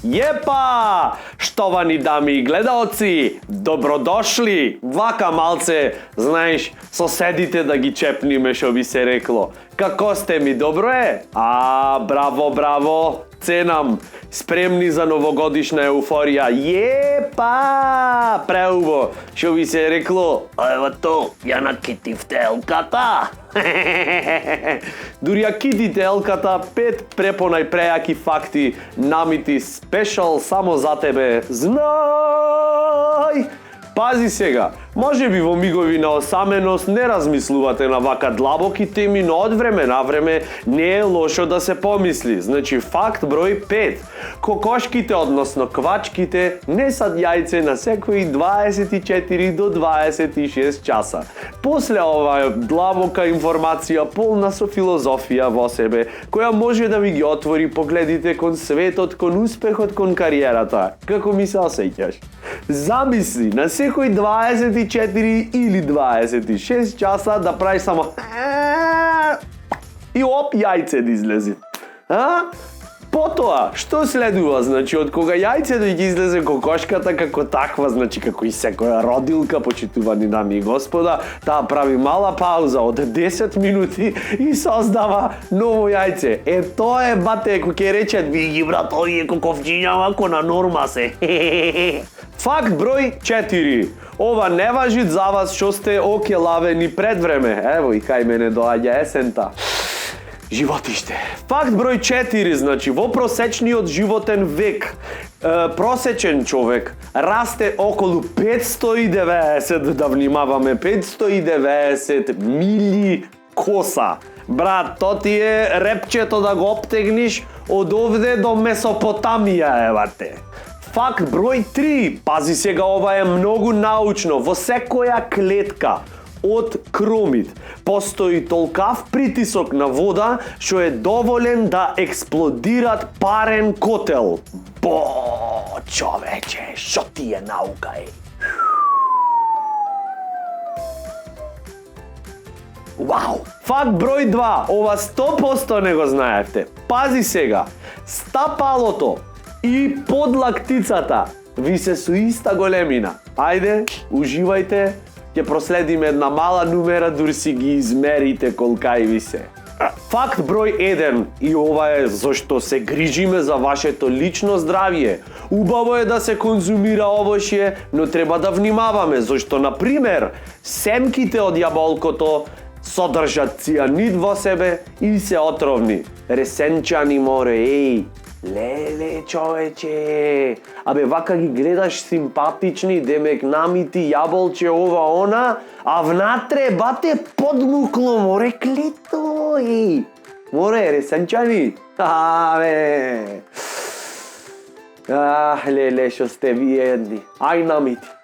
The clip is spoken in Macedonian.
Jepa! Štovani dami i gledalci, dobrodošli! Vaka malce, znaš, sosedite da gi čepnime, što bi se reklo. Kako ste mi, dobro je? A, bravo, bravo, cenam. Spremni za novogodišnja euforija. Jepa! Preuvo, što bi se reklo. Evo to, ja nakiti v telkata. Durja kiti telkata, 5 preponaj prejaki fakti, namiti special samo za tebe. Znaj! Pazi сега, може би во мигови на осаменост не размислувате на вака длабоки теми, но од време на време не е лошо да се помисли. Значи факт број 5. Кокошките, односно квачките, не сад јајце на секои 24 до 26 часа. После оваа длабока информација полна со филозофија во себе, која може да ви ги отвори погледите кон светот, кон успехот, кон кариерата. Како ми се осеќаш? Замисли, на секој 24 или 26 часа да правиш само и оп, јајце да излезе. А? Потоа, што следува? Значи, од кога јајцето ќе излезе кокошката како таква, значи како и секоја родилка, почитувани дами и господа, таа прави мала пауза од 10 минути и создава ново јајце. Е, тоа е, бате, кој ќе речат, види брат, овие коковџиња ако на норма се. Факт број 4. Ова не важи за вас што сте окелавени пред време. Ево и кај мене доаѓа есента. Животиште. Факт број 4, значи, во просечниот животен век, просечен човек расте околу 590, да внимаваме, 590 мили коса. Брат, то ти е репчето да го обтегниш од овде до Месопотамија, евате. Факт број 3, пази сега, ова е многу научно, во секоја клетка од кромит постои толкав притисок на вода што е доволен да експлодират парен котел. Бо, човече, што ти е наука, е? Вау! Факт број 2, ова 100% не го знаевте. Пази сега, стапалото и подлактицата ви се со иста големина. Ајде, уживајте, ќе проследиме една мала нумера, дури си ги измерите колкај ви се. Факт број 1, и ова е зашто се грижиме за вашето лично здравје. Убаво е да се конзумира овошје, но треба да внимаваме, зашто, например, семките од јаболкото содржат цианид во себе и се отровни. Ресенчани море, еј, леле, човече, абе вака ги гледаш симпатични, демек намити, јаболче, ова, она, а внатре, бате, подмукло, море, клето, еј, море, ресенчани, абе, леле, шо сте ви едни, ај намити.